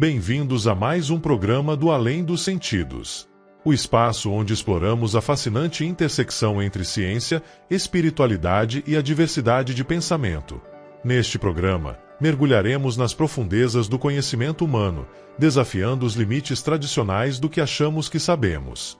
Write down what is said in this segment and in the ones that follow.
Bem-vindos a mais um programa do Além dos Sentidos. O espaço onde exploramos a fascinante intersecção entre ciência, espiritualidade e a diversidade de pensamento. Neste programa, mergulharemos nas profundezas do conhecimento humano, desafiando os limites tradicionais do que achamos que sabemos.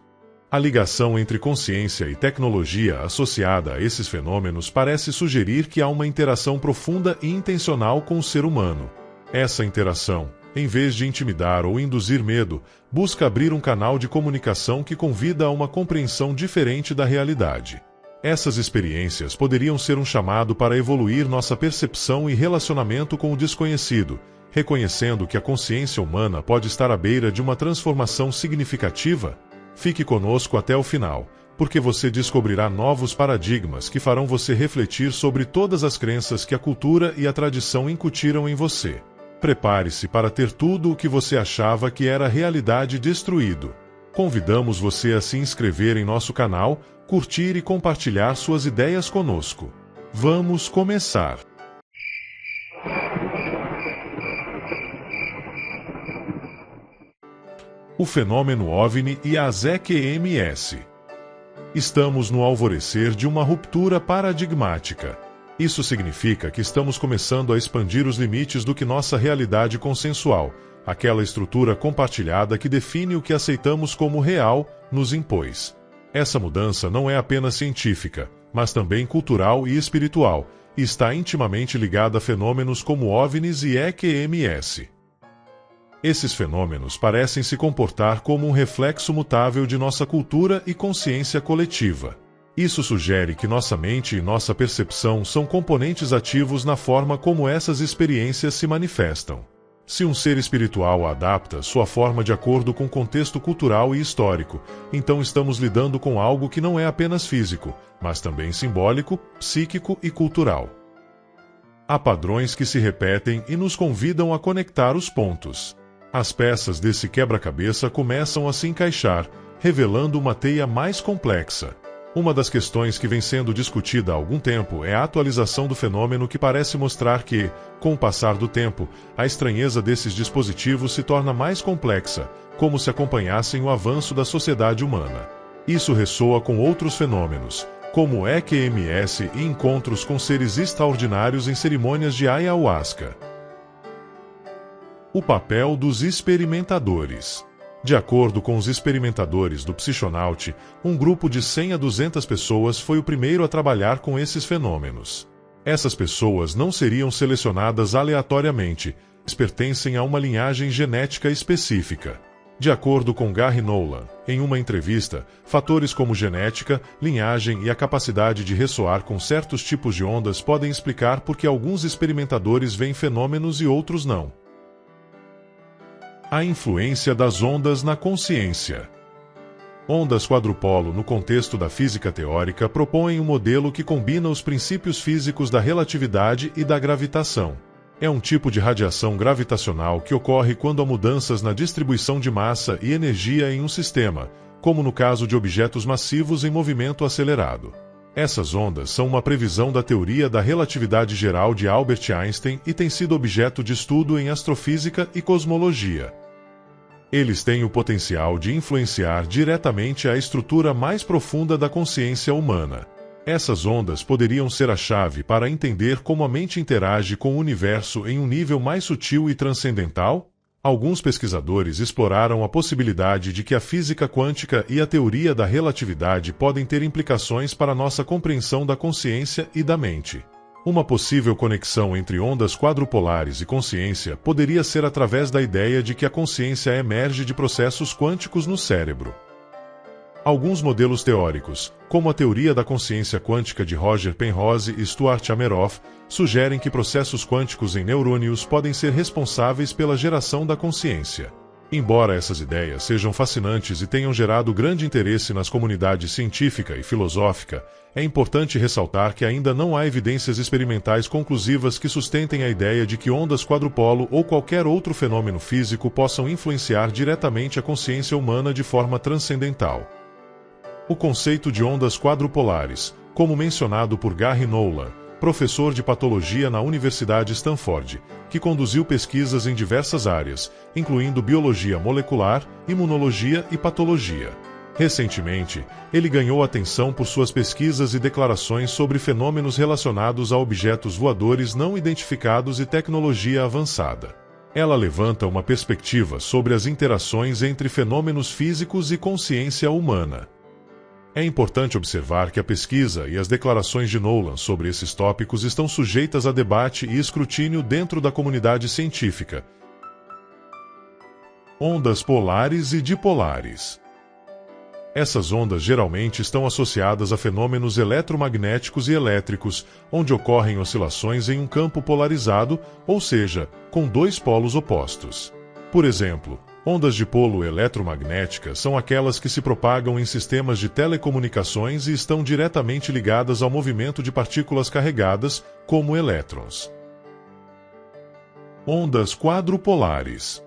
A ligação entre consciência e tecnologia associada a esses fenômenos parece sugerir que há uma interação profunda e intencional com o ser humano. Essa interação, em vez de intimidar ou induzir medo, busca abrir um canal de comunicação que convida a uma compreensão diferente da realidade. Essas experiências poderiam ser um chamado para evoluir nossa percepção e relacionamento com o desconhecido, reconhecendo que a consciência humana pode estar à beira de uma transformação significativa. Fique conosco até o final, porque você descobrirá novos paradigmas que farão você refletir sobre todas as crenças que a cultura e a tradição incutiram em você. Prepare-se para ter tudo o que você achava que era realidade destruído. Convidamos você a se inscrever em nosso canal, curtir e compartilhar suas ideias conosco. Vamos começar! O fenômeno OVNI e as EQMS. Estamos no alvorecer de uma ruptura paradigmática. Isso significa que estamos começando a expandir os limites do que nossa realidade consensual, aquela estrutura compartilhada que define o que aceitamos como real, nos impôs. Essa mudança não é apenas científica, mas também cultural e espiritual, e está intimamente ligada a fenômenos como OVNIs e EQMS. Esses fenômenos parecem se comportar como um reflexo mutável de nossa cultura e consciência coletiva. Isso sugere que nossa mente e nossa percepção são componentes ativos na forma como essas experiências se manifestam. Se um ser espiritual adapta sua forma de acordo com o contexto cultural e histórico, então estamos lidando com algo que não é apenas físico, mas também simbólico, psíquico e cultural. Há padrões que se repetem e nos convidam a conectar os pontos. As peças desse quebra-cabeça começam a se encaixar, revelando uma teia mais complexa. Uma das questões que vem sendo discutida há algum tempo é a atualização do fenômeno, que parece mostrar que, com o passar do tempo, a estranheza desses dispositivos se torna mais complexa, como se acompanhassem o avanço da sociedade humana. Isso ressoa com outros fenômenos, como EQMS e encontros com seres extraordinários em cerimônias de ayahuasca. O papel dos experimentadores. De acordo com os experimentadores do Psychonaut, um grupo de 100 a 200 pessoas foi o primeiro a trabalhar com esses fenômenos. Essas pessoas não seriam selecionadas aleatoriamente, eles pertencem a uma linhagem genética específica. De acordo com Gary Nolan, em uma entrevista, fatores como genética, linhagem e a capacidade de ressoar com certos tipos de ondas podem explicar por que alguns experimentadores veem fenômenos e outros não. A influência das ondas na consciência. Ondas quadrupolo, no contexto da física teórica, propõem um modelo que combina os princípios físicos da relatividade e da gravitação. É um tipo de radiação gravitacional que ocorre quando há mudanças na distribuição de massa e energia em um sistema, como no caso de objetos massivos em movimento acelerado. Essas ondas são uma previsão da teoria da relatividade geral de Albert Einstein e têm sido objeto de estudo em astrofísica e cosmologia. Eles têm o potencial de influenciar diretamente a estrutura mais profunda da consciência humana. Essas ondas poderiam ser a chave para entender como a mente interage com o universo em um nível mais sutil e transcendental? Alguns pesquisadores exploraram a possibilidade de que a física quântica e a teoria da relatividade podem ter implicações para nossa compreensão da consciência e da mente. Uma possível conexão entre ondas quadrupolares e consciência poderia ser através da ideia de que a consciência emerge de processos quânticos no cérebro. Alguns modelos teóricos, como a teoria da consciência quântica de Roger Penrose e Stuart Hameroff, sugerem que processos quânticos em neurônios podem ser responsáveis pela geração da consciência. Embora essas ideias sejam fascinantes e tenham gerado grande interesse nas comunidades científica e filosófica, é importante ressaltar que ainda não há evidências experimentais conclusivas que sustentem a ideia de que ondas quadrupolo ou qualquer outro fenômeno físico possam influenciar diretamente a consciência humana de forma transcendental. O conceito de ondas quadrupolares, como mencionado por Gary Nolan, professor de patologia na Universidade Stanford, que conduziu pesquisas em diversas áreas, incluindo biologia molecular, imunologia e patologia. Recentemente, ele ganhou atenção por suas pesquisas e declarações sobre fenômenos relacionados a objetos voadores não identificados e tecnologia avançada. Ela levanta uma perspectiva sobre as interações entre fenômenos físicos e consciência humana. É importante observar que a pesquisa e as declarações de Nolan sobre esses tópicos estão sujeitas a debate e escrutínio dentro da comunidade científica. Ondas polares e dipolares. Essas ondas geralmente estão associadas a fenômenos eletromagnéticos e elétricos, onde ocorrem oscilações em um campo polarizado, ou seja, com dois polos opostos. Por exemplo, ondas de polo eletromagnéticas são aquelas que se propagam em sistemas de telecomunicações e estão diretamente ligadas ao movimento de partículas carregadas, como elétrons. Ondas quadrupolares.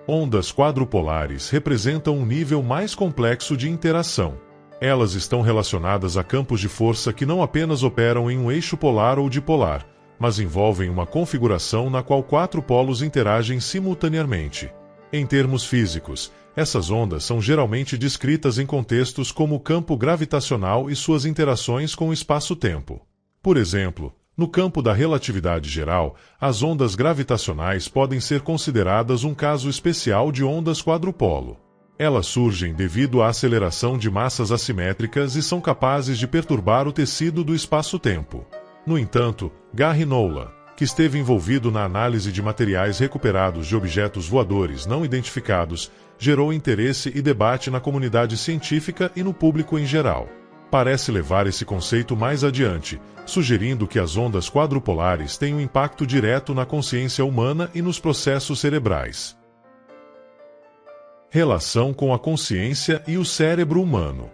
Ondas quadrupolares representam um nível mais complexo de interação. Elas estão relacionadas a campos de força que não apenas operam em um eixo polar ou dipolar, mas envolvem uma configuração na qual quatro polos interagem simultaneamente. Em termos físicos, essas ondas são geralmente descritas em contextos como o campo gravitacional e suas interações com o espaço-tempo. Por exemplo, no campo da relatividade geral, as ondas gravitacionais podem ser consideradas um caso especial de ondas quadrupolo. Elas surgem devido à aceleração de massas assimétricas e são capazes de perturbar o tecido do espaço-tempo. No entanto, Gary Nolan, que esteve envolvido na análise de materiais recuperados de objetos voadores não identificados, gerou interesse e debate na comunidade científica e no público em geral. Parece levar esse conceito mais adiante, sugerindo que as ondas quadrupolares têm um impacto direto na consciência humana e nos processos cerebrais. Relação com a consciência e o cérebro humano.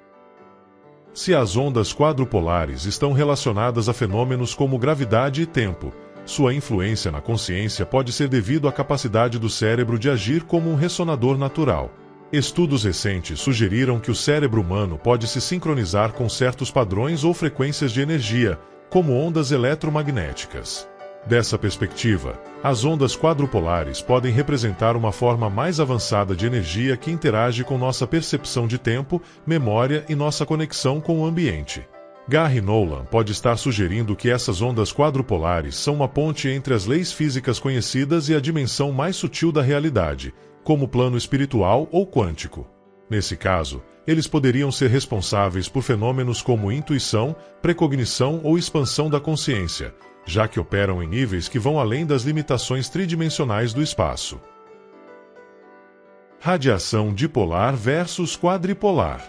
Se as ondas quadrupolares estão relacionadas a fenômenos como gravidade e tempo, sua influência na consciência pode ser devido à capacidade do cérebro de agir como um ressonador natural. Estudos recentes sugeriram que o cérebro humano pode se sincronizar com certos padrões ou frequências de energia, como ondas eletromagnéticas. Dessa perspectiva, as ondas quadrupolares podem representar uma forma mais avançada de energia que interage com nossa percepção de tempo, memória e nossa conexão com o ambiente. Gary Nolan pode estar sugerindo que essas ondas quadrupolares são uma ponte entre as leis físicas conhecidas e a dimensão mais sutil da realidade, como o plano espiritual ou quântico. Nesse caso, eles poderiam ser responsáveis por fenômenos como intuição, precognição ou expansão da consciência, já que operam em níveis que vão além das limitações tridimensionais do espaço. Radiação dipolar versus quadripolar.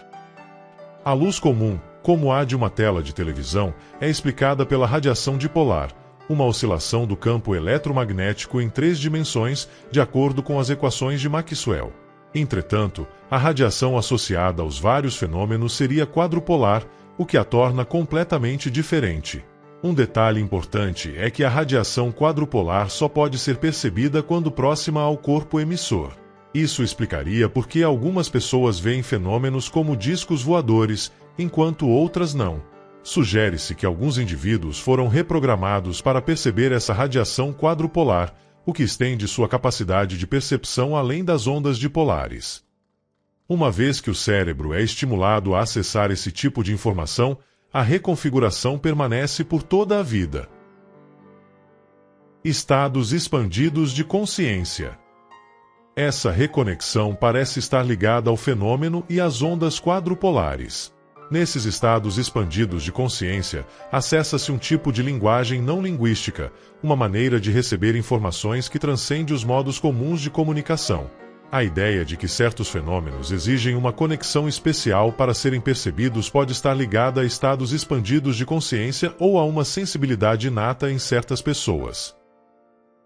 A luz comum, como a de uma tela de televisão, é explicada pela radiação dipolar, uma oscilação do campo eletromagnético em 3 dimensões, de acordo com as equações de Maxwell. Entretanto, a radiação associada aos vários fenômenos seria quadrupolar, o que a torna completamente diferente. Um detalhe importante é que a radiação quadrupolar só pode ser percebida quando próxima ao corpo emissor. Isso explicaria por que algumas pessoas veem fenômenos como discos voadores, enquanto outras não. Sugere-se que alguns indivíduos foram reprogramados para perceber essa radiação quadrupolar, o que estende sua capacidade de percepção além das ondas dipolares. Uma vez que o cérebro é estimulado a acessar esse tipo de informação, a reconfiguração permanece por toda a vida. Estados expandidos de consciência. Essa reconexão parece estar ligada ao fenômeno e às ondas quadrupolares. Nesses estados expandidos de consciência, acessa-se um tipo de linguagem não linguística, uma maneira de receber informações que transcende os modos comuns de comunicação. A ideia de que certos fenômenos exigem uma conexão especial para serem percebidos pode estar ligada a estados expandidos de consciência ou a uma sensibilidade inata em certas pessoas.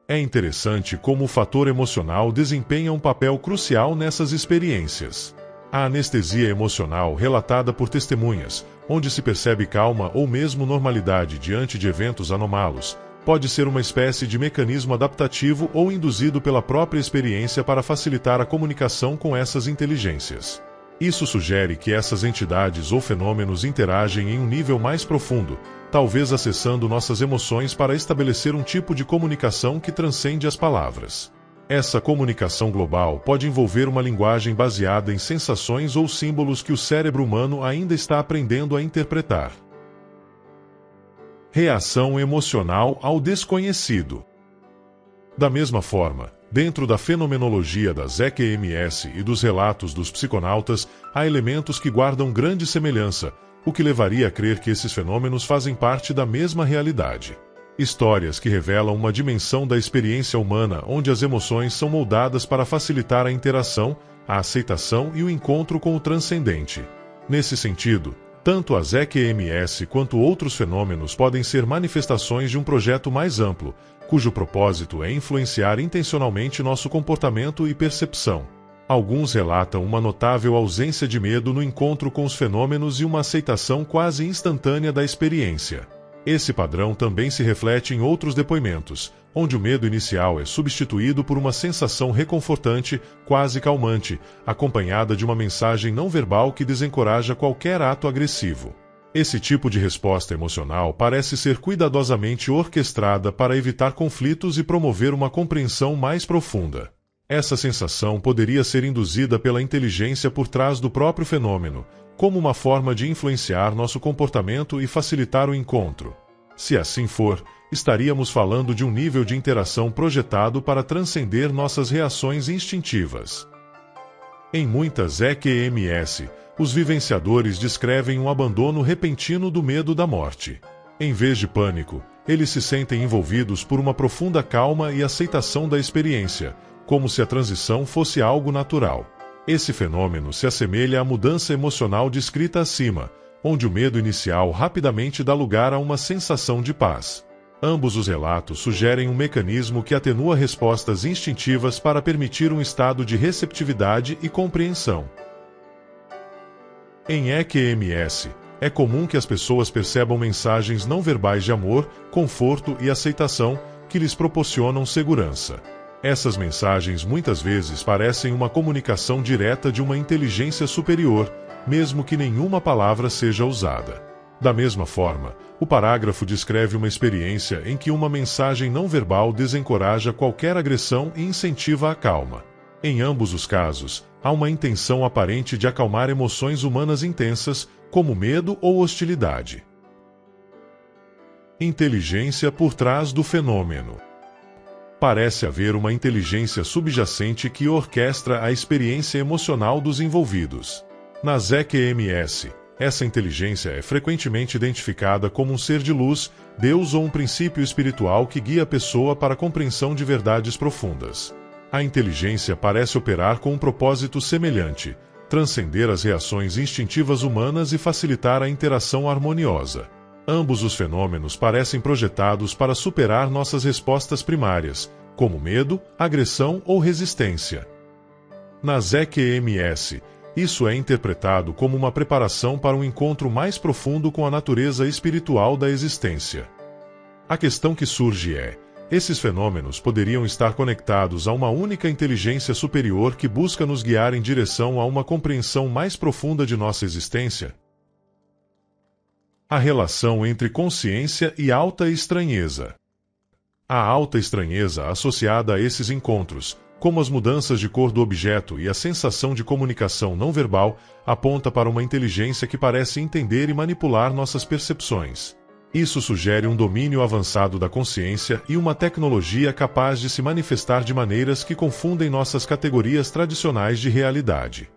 É interessante como o fator emocional desempenha um papel crucial nessas experiências. A anestesia emocional relatada por testemunhas, onde se percebe calma ou mesmo normalidade diante de eventos anômalos, pode ser uma espécie de mecanismo adaptativo ou induzido pela própria experiência para facilitar a comunicação com essas inteligências. Isso sugere que essas entidades ou fenômenos interagem em um nível mais profundo, talvez acessando nossas emoções para estabelecer um tipo de comunicação que transcende as palavras. Essa comunicação global pode envolver uma linguagem baseada em sensações ou símbolos que o cérebro humano ainda está aprendendo a interpretar. Reação emocional ao desconhecido. Da mesma forma, dentro da fenomenologia das EQMS e dos relatos dos psiconautas, há elementos que guardam grande semelhança, o que levaria a crer que esses fenômenos fazem parte da mesma realidade. Histórias que revelam uma dimensão da experiência humana onde as emoções são moldadas para facilitar a interação, a aceitação e o encontro com o transcendente. Nesse sentido, tanto as EQMS quanto outros fenômenos podem ser manifestações de um projeto mais amplo, cujo propósito é influenciar intencionalmente nosso comportamento e percepção. Alguns relatam uma notável ausência de medo no encontro com os fenômenos e uma aceitação quase instantânea da experiência. Esse padrão também se reflete em outros depoimentos, onde o medo inicial é substituído por uma sensação reconfortante, quase calmante, acompanhada de uma mensagem não verbal que desencoraja qualquer ato agressivo. Esse tipo de resposta emocional parece ser cuidadosamente orquestrada para evitar conflitos e promover uma compreensão mais profunda. Essa sensação poderia ser induzida pela inteligência por trás do próprio fenômeno, como uma forma de influenciar nosso comportamento e facilitar o encontro. Se assim for, estaríamos falando de um nível de interação projetado para transcender nossas reações instintivas. Em muitas EQMS, os vivenciadores descrevem um abandono repentino do medo da morte. Em vez de pânico, eles se sentem envolvidos por uma profunda calma e aceitação da experiência, como se a transição fosse algo natural. Esse fenômeno se assemelha à mudança emocional descrita acima, onde o medo inicial rapidamente dá lugar a uma sensação de paz. Ambos os relatos sugerem um mecanismo que atenua respostas instintivas para permitir um estado de receptividade e compreensão. Em EQMS, é comum que as pessoas percebam mensagens não verbais de amor, conforto e aceitação que lhes proporcionam segurança. Essas mensagens muitas vezes parecem uma comunicação direta de uma inteligência superior, mesmo que nenhuma palavra seja usada. Da mesma forma, o parágrafo descreve uma experiência em que uma mensagem não verbal desencoraja qualquer agressão e incentiva a calma. Em ambos os casos, há uma intenção aparente de acalmar emoções humanas intensas, como medo ou hostilidade. Inteligência por trás do fenômeno. Parece haver uma inteligência subjacente que orquestra a experiência emocional dos envolvidos. Nas EQMS, essa inteligência é frequentemente identificada como um ser de luz, Deus ou um princípio espiritual que guia a pessoa para a compreensão de verdades profundas. A inteligência parece operar com um propósito semelhante: transcender as reações instintivas humanas e facilitar a interação harmoniosa. Ambos os fenômenos parecem projetados para superar nossas respostas primárias, como medo, agressão ou resistência. Nas EQMS, isso é interpretado como uma preparação para um encontro mais profundo com a natureza espiritual da existência. A questão que surge é: esses fenômenos poderiam estar conectados a uma única inteligência superior que busca nos guiar em direção a uma compreensão mais profunda de nossa existência? A relação entre consciência e alta estranheza. A alta estranheza associada a esses encontros, como as mudanças de cor do objeto e a sensação de comunicação não verbal, aponta para uma inteligência que parece entender e manipular nossas percepções. Isso sugere um domínio avançado da consciência e uma tecnologia capaz de se manifestar de maneiras que confundem nossas categorias tradicionais de realidade.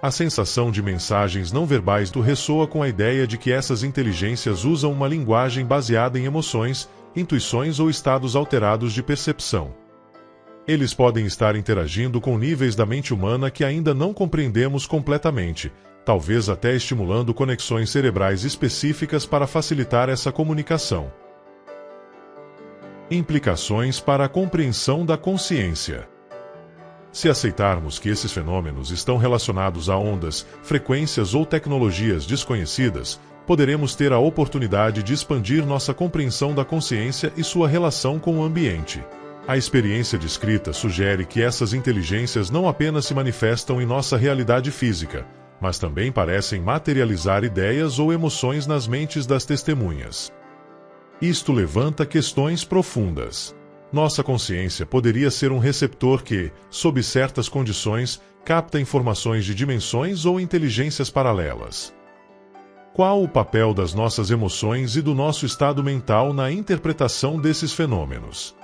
A sensação de mensagens não verbais ressoa com a ideia de que essas inteligências usam uma linguagem baseada em emoções, intuições ou estados alterados de percepção. Eles podem estar interagindo com níveis da mente humana que ainda não compreendemos completamente, talvez até estimulando conexões cerebrais específicas para facilitar essa comunicação. Implicações para a compreensão da consciência. Se aceitarmos que esses fenômenos estão relacionados a ondas, frequências ou tecnologias desconhecidas, poderemos ter a oportunidade de expandir nossa compreensão da consciência e sua relação com o ambiente. A experiência descrita sugere que essas inteligências não apenas se manifestam em nossa realidade física, mas também parecem materializar ideias ou emoções nas mentes das testemunhas. Isto levanta questões profundas. Nossa consciência poderia ser um receptor que, sob certas condições, capta informações de dimensões ou inteligências paralelas. Qual o papel das nossas emoções e do nosso estado mental na interpretação desses fenômenos?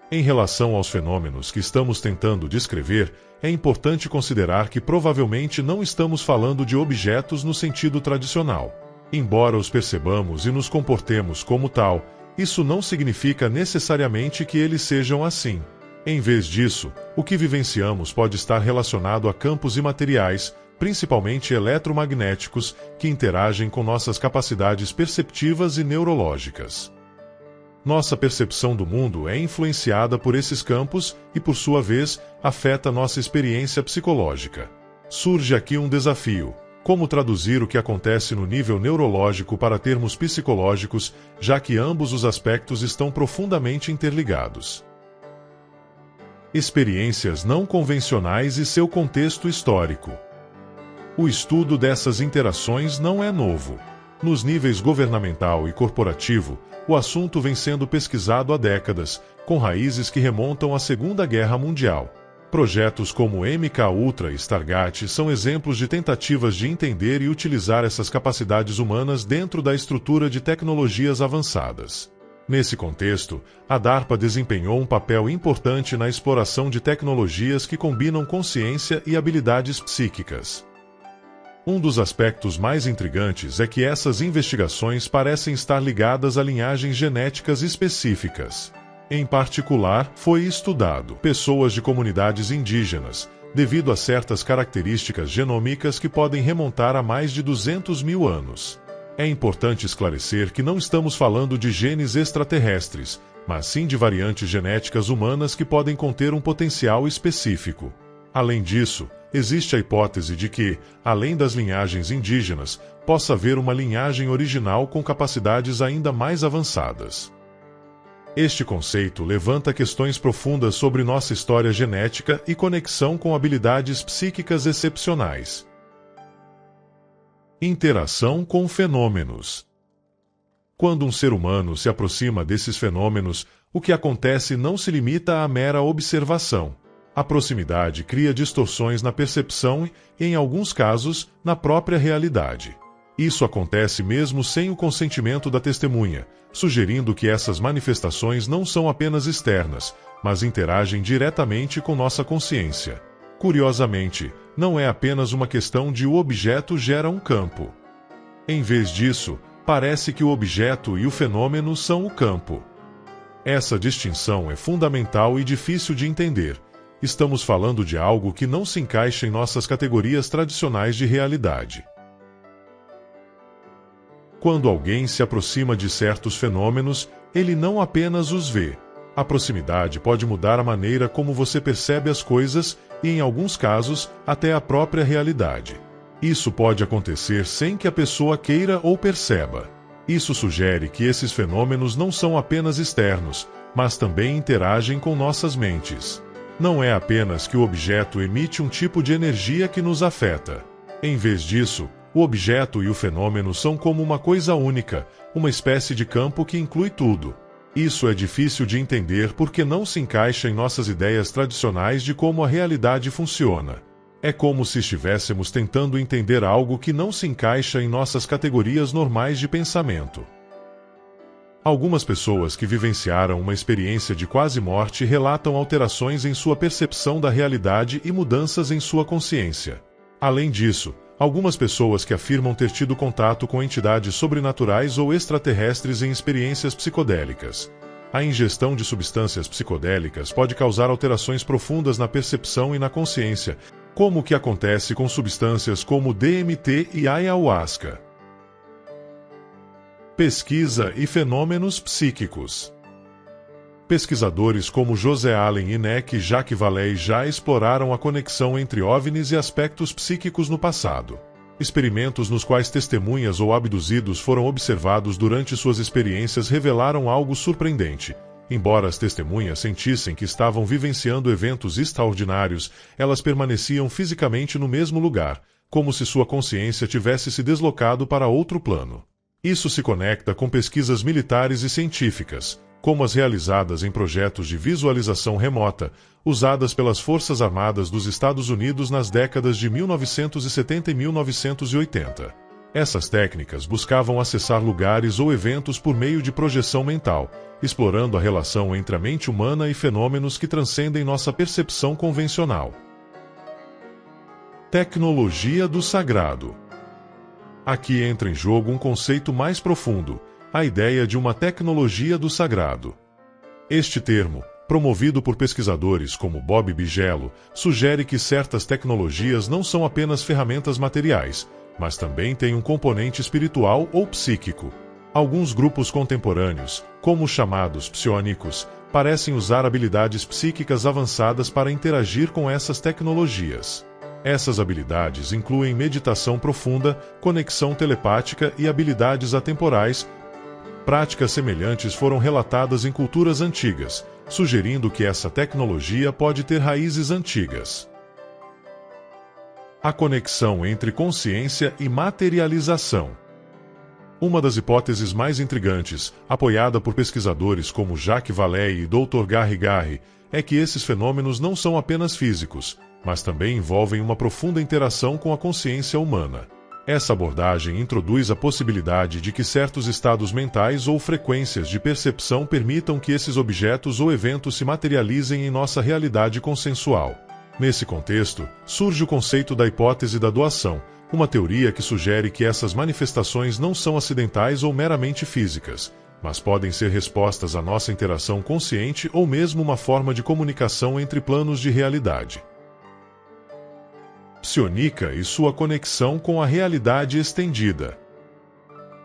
Em relação aos fenômenos que estamos tentando descrever, é importante considerar que provavelmente não estamos falando de objetos no sentido tradicional. Embora os percebamos e nos comportemos como tal, isso não significa necessariamente que eles sejam assim. Em vez disso, o que vivenciamos pode estar relacionado a campos imateriais, principalmente eletromagnéticos, que interagem com nossas capacidades perceptivas e neurológicas. Nossa percepção do mundo é influenciada por esses campos e, por sua vez, afeta nossa experiência psicológica. Surge aqui um desafio: como traduzir o que acontece no nível neurológico para termos psicológicos, já que ambos os aspectos estão profundamente interligados. Experiências não convencionais e seu contexto histórico. O estudo dessas interações não é novo. Nos níveis governamental e corporativo, o assunto vem sendo pesquisado há décadas, com raízes que remontam à Segunda Guerra Mundial. Projetos como MKUltra e Stargate são exemplos de tentativas de entender e utilizar essas capacidades humanas dentro da estrutura de tecnologias avançadas. Nesse contexto, a DARPA desempenhou um papel importante na exploração de tecnologias que combinam consciência e habilidades psíquicas. Um dos aspectos mais intrigantes é que essas investigações parecem estar ligadas a linhagens genéticas específicas. Em particular, foi estudado pessoas de comunidades indígenas, devido a certas características genômicas que podem remontar a mais de 200 mil anos. É importante esclarecer que não estamos falando de genes extraterrestres, mas sim de variantes genéticas humanas que podem conter um potencial específico. Além disso, existe a hipótese de que, além das linhagens indígenas, possa haver uma linhagem original com capacidades ainda mais avançadas. Este conceito levanta questões profundas sobre nossa história genética e conexão com habilidades psíquicas excepcionais. Interação com fenômenos. Quando um ser humano se aproxima desses fenômenos, o que acontece não se limita à mera observação. A proximidade cria distorções na percepção e, em alguns casos, na própria realidade. Isso acontece mesmo sem o consentimento da testemunha, sugerindo que essas manifestações não são apenas externas, mas interagem diretamente com nossa consciência. Curiosamente, não é apenas uma questão de o objeto gera um campo. Em vez disso, parece que o objeto e o fenômeno são o campo. Essa distinção é fundamental e difícil de entender. Estamos falando de algo que não se encaixa em nossas categorias tradicionais de realidade. Quando alguém se aproxima de certos fenômenos, ele não apenas os vê. A proximidade pode mudar a maneira como você percebe as coisas e, em alguns casos, até a própria realidade. Isso pode acontecer sem que a pessoa queira ou perceba. Isso sugere que esses fenômenos não são apenas externos, mas também interagem com nossas mentes. Não é apenas que o objeto emite um tipo de energia que nos afeta. Em vez disso, o objeto e o fenômeno são como uma coisa única, uma espécie de campo que inclui tudo. Isso é difícil de entender porque não se encaixa em nossas ideias tradicionais de como a realidade funciona. É como se estivéssemos tentando entender algo que não se encaixa em nossas categorias normais de pensamento. Algumas pessoas que vivenciaram uma experiência de quase morte relatam alterações em sua percepção da realidade e mudanças em sua consciência. Além disso, algumas pessoas que afirmam ter tido contato com entidades sobrenaturais ou extraterrestres em experiências psicodélicas. A ingestão de substâncias psicodélicas pode causar alterações profundas na percepção e na consciência, como o que acontece com substâncias como DMT e ayahuasca. Pesquisa e fenômenos psíquicos. Pesquisadores como José Allen Hynek e Jacques Vallée já exploraram a conexão entre OVNIs e aspectos psíquicos no passado. Experimentos nos quais testemunhas ou abduzidos foram observados durante suas experiências revelaram algo surpreendente. Embora as testemunhas sentissem que estavam vivenciando eventos extraordinários, elas permaneciam fisicamente no mesmo lugar, como se sua consciência tivesse se deslocado para outro plano. Isso se conecta com pesquisas militares e científicas, como as realizadas em projetos de visualização remota, usadas pelas Forças Armadas dos Estados Unidos nas décadas de 1970 e 1980. Essas técnicas buscavam acessar lugares ou eventos por meio de projeção mental, explorando a relação entre a mente humana e fenômenos que transcendem nossa percepção convencional. Tecnologia do sagrado. Aqui entra em jogo um conceito mais profundo, a ideia de uma tecnologia do sagrado. Este termo, promovido por pesquisadores como Bob Bigelow, sugere que certas tecnologias não são apenas ferramentas materiais, mas também têm um componente espiritual ou psíquico. Alguns grupos contemporâneos, como os chamados psionicos, parecem usar habilidades psíquicas avançadas para interagir com essas tecnologias. Essas habilidades incluem meditação profunda, conexão telepática e habilidades atemporais. Práticas semelhantes foram relatadas em culturas antigas, sugerindo que essa tecnologia pode ter raízes antigas. A conexão entre consciência e materialização. Uma das hipóteses mais intrigantes, apoiada por pesquisadores como Jacques Vallée e Dr. Gary Garry, é que esses fenômenos não são apenas físicos, mas também envolvem uma profunda interação com a consciência humana. Essa abordagem introduz a possibilidade de que certos estados mentais ou frequências de percepção permitam que esses objetos ou eventos se materializem em nossa realidade consensual. Nesse contexto, surge o conceito da hipótese da doação, uma teoria que sugere que essas manifestações não são acidentais ou meramente físicas, mas podem ser respostas à nossa interação consciente ou mesmo uma forma de comunicação entre planos de realidade. Psionica e sua conexão com a realidade estendida.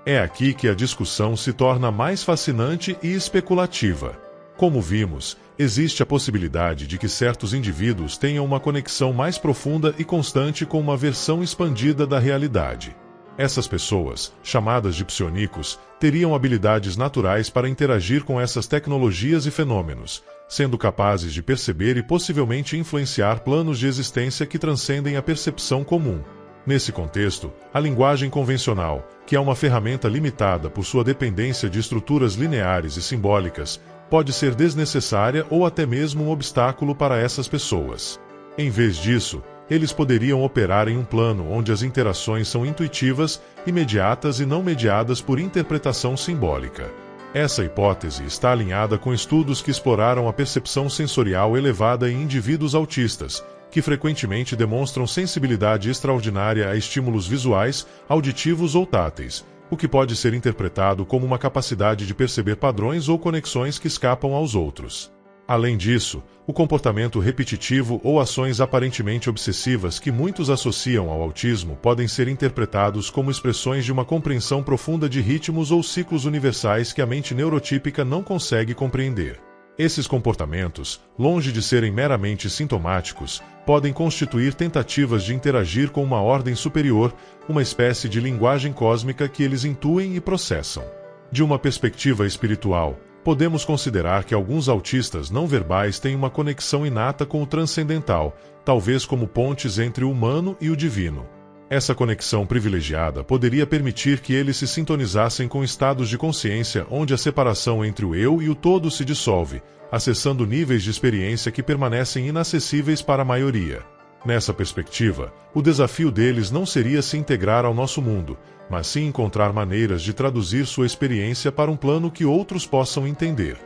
É aqui que a discussão se torna mais fascinante e especulativa. Como vimos, existe a possibilidade de que certos indivíduos tenham uma conexão mais profunda e constante com uma versão expandida da realidade. Essas pessoas, chamadas de psionicos, teriam habilidades naturais para interagir com essas tecnologias e fenômenos, sendo capazes de perceber e possivelmente influenciar planos de existência que transcendem a percepção comum. Nesse contexto, a linguagem convencional, que é uma ferramenta limitada por sua dependência de estruturas lineares e simbólicas, pode ser desnecessária ou até mesmo um obstáculo para essas pessoas. Em vez disso, eles poderiam operar em um plano onde as interações são intuitivas, imediatas e não mediadas por interpretação simbólica. Essa hipótese está alinhada com estudos que exploraram a percepção sensorial elevada em indivíduos autistas, que frequentemente demonstram sensibilidade extraordinária a estímulos visuais, auditivos ou táteis, o que pode ser interpretado como uma capacidade de perceber padrões ou conexões que escapam aos outros. Além disso, o comportamento repetitivo ou ações aparentemente obsessivas que muitos associam ao autismo podem ser interpretados como expressões de uma compreensão profunda de ritmos ou ciclos universais que a mente neurotípica não consegue compreender. Esses comportamentos, longe de serem meramente sintomáticos, podem constituir tentativas de interagir com uma ordem superior, uma espécie de linguagem cósmica que eles intuem e processam. De uma perspectiva espiritual, podemos considerar que alguns autistas não verbais têm uma conexão inata com o transcendental, talvez como pontes entre o humano e o divino. Essa conexão privilegiada poderia permitir que eles se sintonizassem com estados de consciência onde a separação entre o eu e o todo se dissolve, acessando níveis de experiência que permanecem inacessíveis para a maioria. Nessa perspectiva, o desafio deles não seria se integrar ao nosso mundo, mas sim encontrar maneiras de traduzir sua experiência para um plano que outros possam entender.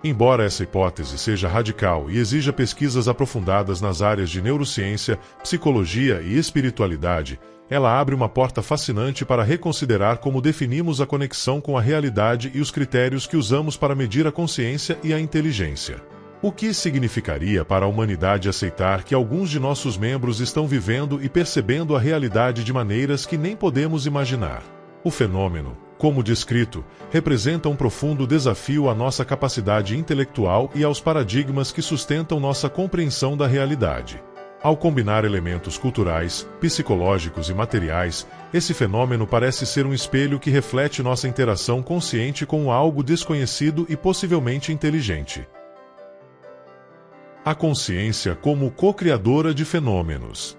Embora essa hipótese seja radical e exija pesquisas aprofundadas nas áreas de neurociência, psicologia e espiritualidade, ela abre uma porta fascinante para reconsiderar como definimos a conexão com a realidade e os critérios que usamos para medir a consciência e a inteligência. O que significaria para a humanidade aceitar que alguns de nossos membros estão vivendo e percebendo a realidade de maneiras que nem podemos imaginar? O fenômeno, como descrito, representa um profundo desafio à nossa capacidade intelectual e aos paradigmas que sustentam nossa compreensão da realidade. Ao combinar elementos culturais, psicológicos e materiais, esse fenômeno parece ser um espelho que reflete nossa interação consciente com algo desconhecido e possivelmente inteligente. A consciência como co-criadora de fenômenos.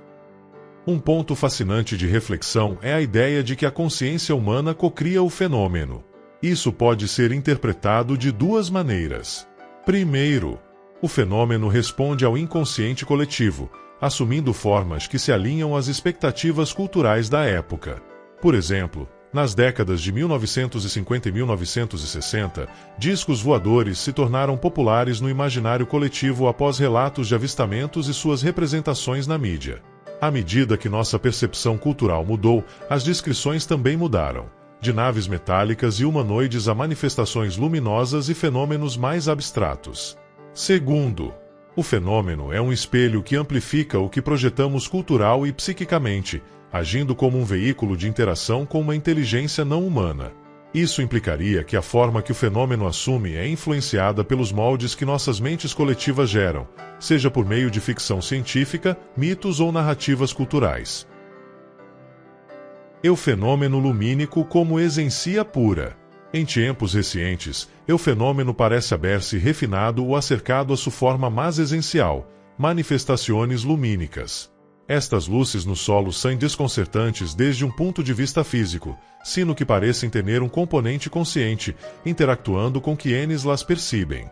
Um ponto fascinante de reflexão é a ideia de que a consciência humana cocria o fenômeno. Isso pode ser interpretado de duas maneiras. Primeiro, o fenômeno responde ao inconsciente coletivo, assumindo formas que se alinham às expectativas culturais da época. Por exemplo, nas décadas de 1950 e 1960, discos voadores se tornaram populares no imaginário coletivo após relatos de avistamentos e suas representações na mídia. À medida que nossa percepção cultural mudou, as descrições também mudaram. De naves metálicas e humanoides a manifestações luminosas e fenômenos mais abstratos. Segundo, o fenômeno é um espelho que amplifica o que projetamos cultural e psiquicamente, agindo como um veículo de interação com uma inteligência não humana. Isso implicaria que a forma que o fenômeno assume é influenciada pelos moldes que nossas mentes coletivas geram, seja por meio de ficção científica, mitos ou narrativas culturais. Eufenômeno lumínico como essência pura. Em tempos recentes, eufenômeno parece haver-se refinado ou acercado a sua forma mais essencial, manifestações lumínicas. Estas luzes no solo são desconcertantes desde um ponto de vista físico, sino que parecem ter um componente consciente, interactuando com quienes las percebem.